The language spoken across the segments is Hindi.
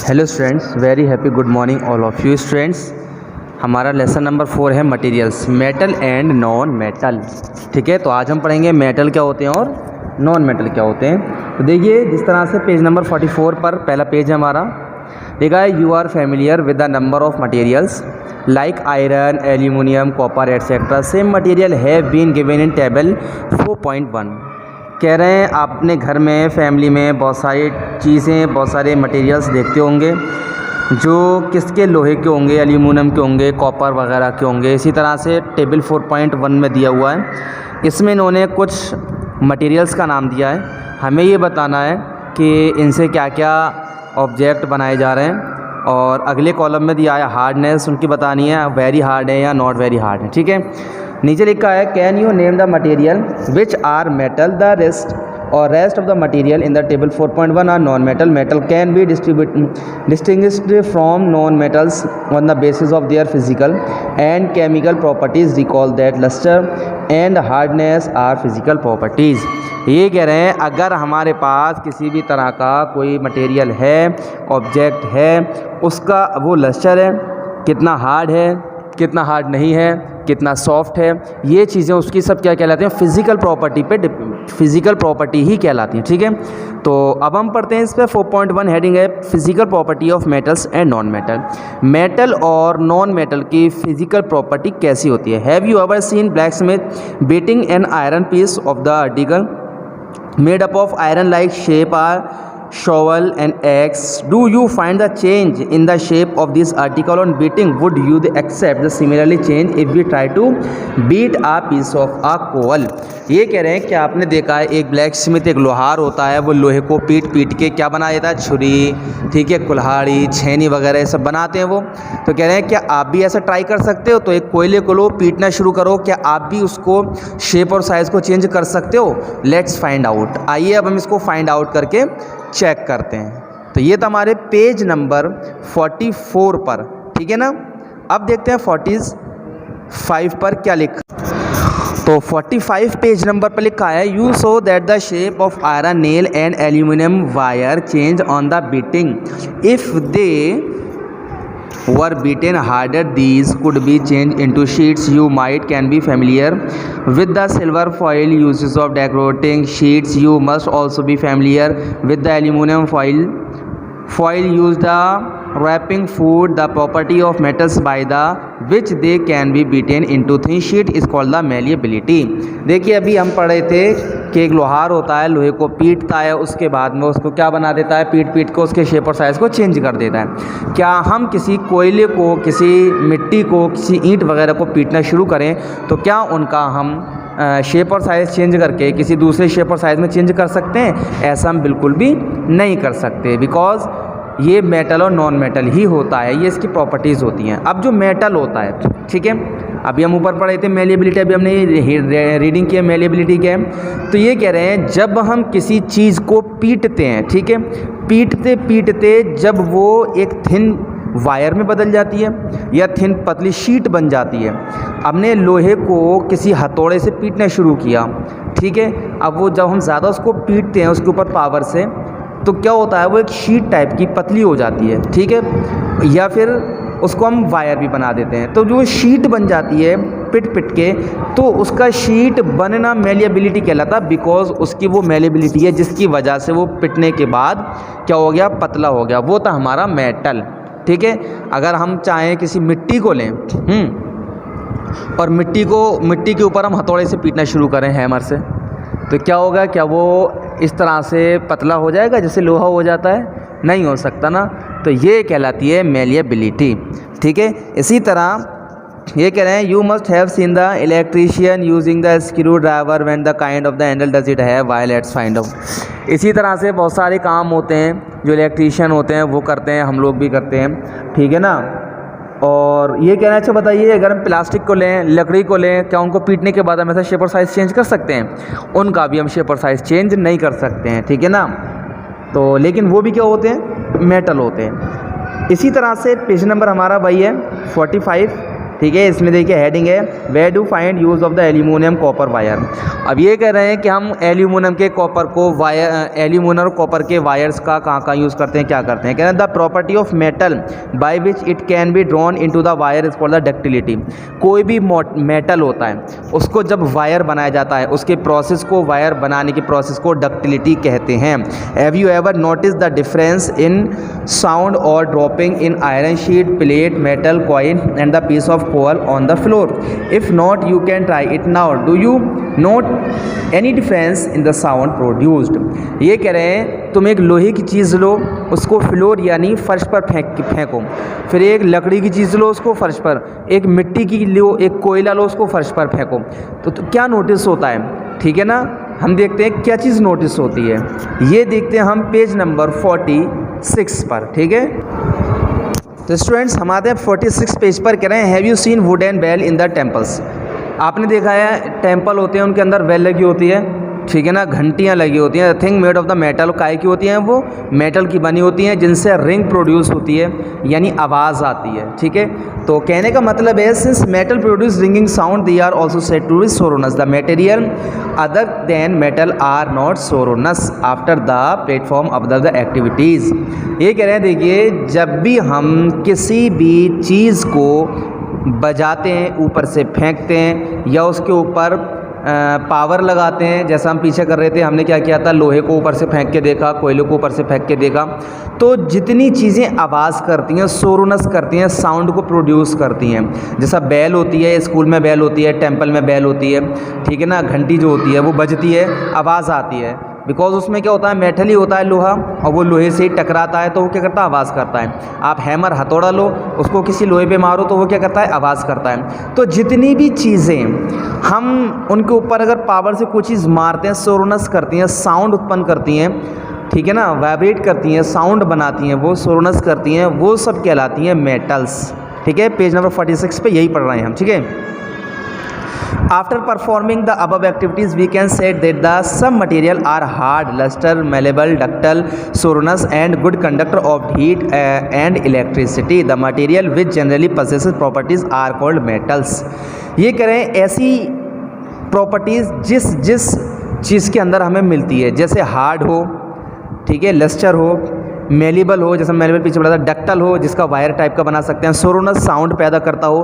Hello students, very happy good morning all of you students. हमारा लेसन नंबर 4 है materials, metal and non metal. ठीक है, तो आज हम पढ़ेंगे मेटल क्या होते हैं और नॉन मेटल क्या होते हैं। तो देखिए, जिस तरह से पेज नंबर 44 पर पहला पेज है हमारा, देखा है you are familiar with the number of materials like iron, aluminium, copper et cetera. Same material have been given in table 4.1। कह रहे हैं आपने घर में, फैमिली में बहुत सारी चीज़ें, बहुत सारे मटेरियल्स देखते होंगे जो किसके, लोहे के होंगे, एल्यूमिनियम के होंगे, कॉपर वगैरह के होंगे। इसी तरह से टेबल 4.1 में दिया हुआ है, इसमें इन्होंने कुछ मटेरियल्स का नाम दिया है। हमें ये बताना है कि इनसे क्या क्या ऑब्जेक्ट बनाए जा रहे हैं। और अगले कॉलम में दिया है हार्डनेस, उनकी बतानी है, वेरी हार्ड है या नॉट वेरी हार्ड है। ठीक है, नीचे लिखा है can you name the material which are metal, the rest of the material in the table 4.1 are non metal. Metal can be distinguished from non metals on the basis of their physical and chemical properties. Recall that lustre and hardness are physical properties. ये कह रहे हैं अगर हमारे पास किसी भी तरह का कोई मटेरियल है, ऑब्जेक्ट है, उसका वो लस्टर है, कितना हार्ड है, कितना हार्ड नहीं है, कितना सॉफ्ट है, ये चीज़ें उसकी सब क्या कहलाती हैं, फिज़िकल प्रॉपर्टी पे, फिज़िकल प्रॉपर्टी ही कहलाती हैं। ठीक है, तो अब हम पढ़ते हैं इस पर। 4.1 हेडिंग है physical property of metals and non metal. Metal और नॉन मेटल की फिज़िकल प्रॉपर्टी कैसी होती है। Have you ever seen black smith beating an iron piece of the article made up of iron like shape are shovel and axe? Do you find the change in the shape of this article on beating? Would you accept the similarly change if we try to beat a piece of a coal? ये कह रहे हैं कि आपने देखा है एक ब्लैक स्मिथ, एक लोहार होता है, वो लोहे को पीट पीट के क्या बना देता है, छुरी, ठीक है, कुल्हाड़ी, छेनी वगैरह ये सब बनाते हैं वो। तो कह रहे हैं क्या आप भी ऐसा ट्राई कर सकते हो। तो एक कोयले को लो, पीटना शुरू करो, क्या आप भी उसको शेप और साइज़ को चेंज कर सकते हो। Let's find out. आइए अब हम इसको फाइंड आउट करके चेक करते हैं। तो ये तो हमारे पेज नंबर 44 पर, ठीक है ना। अब देखते हैं 45 पर क्या लिखा। तो 45 पेज नंबर पर लिखा है you show that the shape of iron nail and aluminium wire change on the beating. If they were beaten harder, these could be changed into sheets. You might can be familiar with the silver foil uses of decorating sheets. You must also be familiar with the aluminum foil used the wrapping food. The property of metals by the which they can be beaten into thin sheet is called the malleability. देखिए, अभी हम पढ़ रहे थे कि एक लोहार होता है, लोहे को पीटता है, उसके बाद में उसको क्या बना देता है, पीट पीट को उसके शेप और साइज़ को चेंज कर देता है। क्या हम किसी कोयले को, किसी मिट्टी को, किसी ईंट वगैरह को पीटना शुरू करें तो क्या उनका हम शेप और साइज़ चेंज करके किसी दूसरे शेप और साइज़ में चेंज कर सकते हैं? ऐसा हम बिल्कुल भी नहीं कर सकते, बिकॉज़ ये मेटल और नॉन मेटल ही होता है, ये इसकी प्रॉपर्टीज़ होती हैं। अब जो मेटल होता है, ठीक है, अभी हम ऊपर पढ़े थे मेलिएबिलिटी, अभी हमने रीडिंग की है मेलिएबिलिटी क्या है। तो ये कह रहे हैं जब हम किसी चीज़ को पीटते हैं, ठीक है, पीटते पीटते जब वो एक थिन वायर में बदल जाती है या थिन पतली शीट बन जाती है। हमने लोहे को किसी हथौड़े से पीटना शुरू किया, ठीक है, अब वो जब हम ज़्यादा उसको पीटते हैं उसके ऊपर पावर से, तो क्या होता है, वो एक शीट टाइप की पतली हो जाती है, ठीक है, या फिर उसको हम वायर भी बना देते हैं। तो जो शीट बन जाती है पिट पिट के, तो उसका शीट बनना मेलिएबिलिटी कहलाता है, बिकॉज उसकी वो मेलिएबिलिटी है जिसकी वजह से वो पिटने के बाद क्या हो गया, पतला हो गया। वो था हमारा मेटल। ठीक है, अगर हम चाहें किसी मिट्टी को लें और मिट्टी के ऊपर हम हथौड़े से पीटना शुरू करें हैमर से, तो क्या होगा, क्या वो इस तरह से पतला हो जाएगा जैसे लोहा हो जाता है? नहीं हो सकता ना। तो ये कहलाती है मेलिएबिलिटी। ठीक है, इसी तरह ये कह रहे हैं you must have seen the electrician using the screw driver when the kind of the handle does it have why let's find out. इसी तरह से बहुत सारे काम होते हैं जो इलेक्ट्रीशियन होते हैं वो करते हैं, हम लोग भी करते हैं, ठीक है ना। और ये कहना, अच्छा बताइए, अगर हम प्लास्टिक को लें, लकड़ी को लें, क्या उनको पीटने के बाद हम ऐसा शेप और साइज़ चेंज कर सकते हैं? उनका भी हम शेप और साइज़ चेंज नहीं कर सकते हैं, ठीक है ना। तो लेकिन वो भी क्या होते हैं, मेटल होते हैं। इसी तरह से पेज नंबर हमारा वही है 45, ठीक है। इसमें देखिए हेडिंग है where do find use of the aluminium copper wire. अब ये कह रहे हैं कि हम एल्यूमिनियम के कॉपर को एल्यूमिनियम और कॉपर के वायर्स का कहाँ यूज़ करते हैं, क्या करते हैं। कह रहे हैं the property of metal by which it can be drawn into the wire is called the ductility. कोई भी मेटल होता है उसको जब वायर बनाया जाता है उसके प्रोसेस को, वायर बनाने की प्रोसेस को डक्टिलिटी कहते हैं। Have you ever notice the difference in sound or dropping in iron sheet, plate, metal coin and the piece of coal on the floor? If not, you can try it now. Do you note any difference in the sound produced? ये कह रहे हैं तुम एक लोहे की चीज़ लो, उसको फ्लोर यानी फर्श पर फेंको, फिर एक लकड़ी की चीज़ लो, उसको फर्श पर, एक मिट्टी की लो, एक कोयला लो, उसको फर्श पर फेंको, तो क्या नोटिस होता है, ठीक है ना। हम देखते हैं क्या चीज़ नोटिस होती है, ये देखते हैं हम पेज नंबर 46 पर, ठीक है। तो स्टूडेंट्स हम आते हैं 46 पेज पर। कह रहे हैं have you seen wooden bell in the temples. आपने देखा है टेम्पल होते हैं उनके अंदर बेल लगी होती है, ठीक है ना, घंटियाँ लगी होती हैं। Thing made of the metal, काय की होती हैं, वो मेटल की बनी होती हैं जिनसे रिंग प्रोड्यूस होती है यानी आवाज़ आती है, ठीक है। तो कहने का मतलब है since metal produce ringing sound they are also said to be sonorous. The material other than metal are not sonorous after the platform of the activities. ये कह रहे हैं देखिए जब भी हम किसी भी चीज़ को बजाते हैं, ऊपर से फेंकते हैं या उसके ऊपर पावर लगाते हैं, जैसा हम पीछे कर रहे थे, हमने क्या किया था, लोहे को ऊपर से फेंक के देखा, कोयले को ऊपर से फेंक के देखा, तो जितनी चीज़ें आवाज़ करती हैं, सोरोनस करती हैं, साउंड को प्रोड्यूस करती हैं, जैसा बेल होती है, स्कूल में बेल होती है, टेंपल में बेल होती है, ठीक है ना, घंटी जो होती है वो बजती है, आवाज़ आती है, बिकॉज उसमें क्या होता है, मेटल ही होता है, लोहा, और वो लोहे से ही टकराता है तो वो क्या करता है, आवाज़ करता है। आप हैमर हथौड़ा लो, उसको किसी लोहे पे मारो तो वो क्या करता है, आवाज़ करता है। तो जितनी भी चीज़ें हम उनके ऊपर अगर पावर से कोई चीज़ मारते हैं, सोरोनस करती हैं, साउंड उत्पन्न करती हैं, ठीक है ना, वाइब्रेट करती हैं, साउंड बनाती हैं, वो सोरोनस करती हैं, वो सब कहलाती हैं मेटल्स, ठीक है। पेज नंबर 46 पे यही पढ़ रहे हैं हम, ठीक है। After performing the above activities, we can say that the some material are hard, luster, malleable, ductile, soronous, and good conductor of heat and electricity. The material which generally possesses properties are called metals. ये करें ऐसी प्रॉपर्टीज़ जिस चीज़ के अंदर हमें मिलती है, जैसे हार्ड हो, ठीक है, लस्टर हो, मेलेबल हो, जैसे मेलेबल पीछे पड़ा था, डक्टल हो जिसका वायर टाइप का बना सकते हैं, सोरोनस साउंड पैदा करता हो,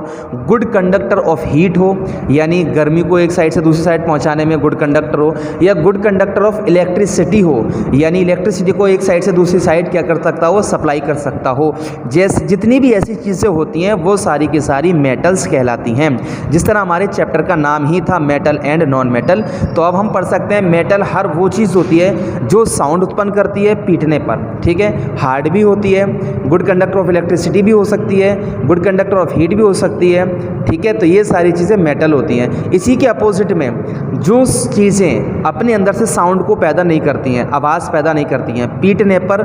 गुड कंडक्टर ऑफ हीट हो यानी गर्मी को एक साइड से दूसरी साइड पहुंचाने में गुड कंडक्टर हो, या गुड कंडक्टर ऑफ इलेक्ट्रिसिटी हो यानी इलेक्ट्रिसिटी को एक साइड से दूसरी साइड क्या कर सकता हो, सप्लाई कर सकता हो। जैसे जितनी भी ऐसी चीज़ें होती हैं वो सारी की सारी मेटल्स कहलाती हैं। जिस तरह हमारे चैप्टर का नाम ही था मेटल एंड नॉन मेटल, तो अब हम पढ़ सकते हैं मेटल हर वो चीज़ होती है जो साउंड उत्पन्न करती है पीटने पर, ठीक है, हार्ड भी होती है, गुड कंडक्टर ऑफ इलेक्ट्रिसिटी भी हो सकती है, गुड कंडक्टर ऑफ हीट भी हो सकती है, ठीक है। तो ये सारी चीज़ें मेटल होती हैं। इसी के अपोजिट में जो चीज़ें अपने अंदर से साउंड को पैदा नहीं करती हैं, आवाज़ पैदा नहीं करती हैं, पीटने पर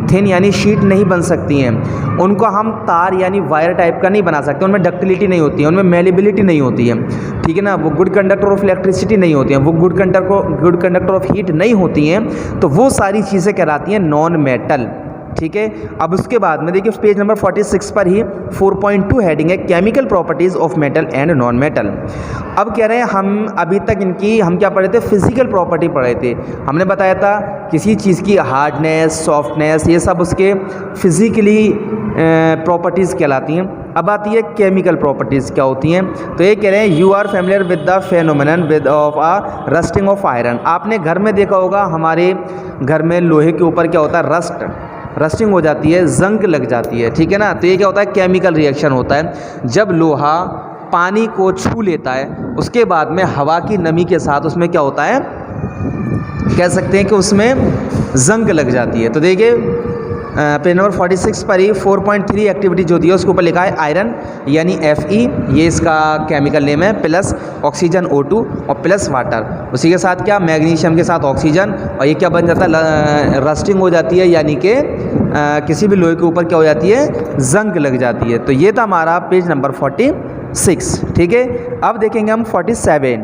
थिन यानी शीट नहीं बन सकती हैं, उनको हम तार यानी वायर टाइप का नहीं बना सकते, उनमें डक्टिलिटी नहीं होती है, उनमें मेलेबिलिटी नहीं होती है, ठीक है ना, वो गुड कंडक्टर ऑफ इलेक्ट्रिसिटी नहीं होती हैं, वो गुड कंडक्टर ऑफ हीट नहीं होती हैं, तो वो सारी चीज़ें कहलाती हैं नॉन मेटल, ठीक है। अब उसके बाद में देखिए पेज नंबर 46 पर ही 4.2 हेडिंग है chemical properties of metal and non metal. अब कह रहे हैं हम अभी तक इनकी हम क्या पढ़े थे, फिजिकल प्रॉपर्टी पढ़े थे। हमने बताया था किसी चीज़ की हार्डनेस, सॉफ्टनेस, ये सब उसके फिजिकली प्रॉपर्टीज़ कहलाती हैं। अब आती है केमिकल प्रॉपर्टीज़ क्या होती हैं, तो ये कह रहे हैं you are familiar with the phenomenon with of a rusting of iron. आपने घर में देखा होगा, हमारे घर में लोहे के ऊपर क्या होता है, रस्टिंग हो जाती है, जंग लग जाती है, ठीक है ना। तो ये क्या होता है, केमिकल रिएक्शन होता है। जब लोहा पानी को छू लेता है उसके बाद में हवा की नमी के साथ उसमें क्या होता है, कह सकते हैं कि उसमें जंग लग जाती है। तो देखिए पेज नंबर 46 पर ही 4.3 एक्टिविटी जो दी है उसके ऊपर लिखा है आयरन यानी Fe, ये इसका केमिकल नेम है, प्लस ऑक्सीजन O2 और प्लस वाटर, उसी के साथ क्या मैग्नीशियम के साथ ऑक्सीजन, और ये क्या बन जाता है, रस्टिंग हो जाती है यानी कि किसी भी लोहे के ऊपर क्या हो जाती है, जंग लग जाती है। तो ये था हमारा पेज नंबर 46, ठीक है। अब देखेंगे हम 47।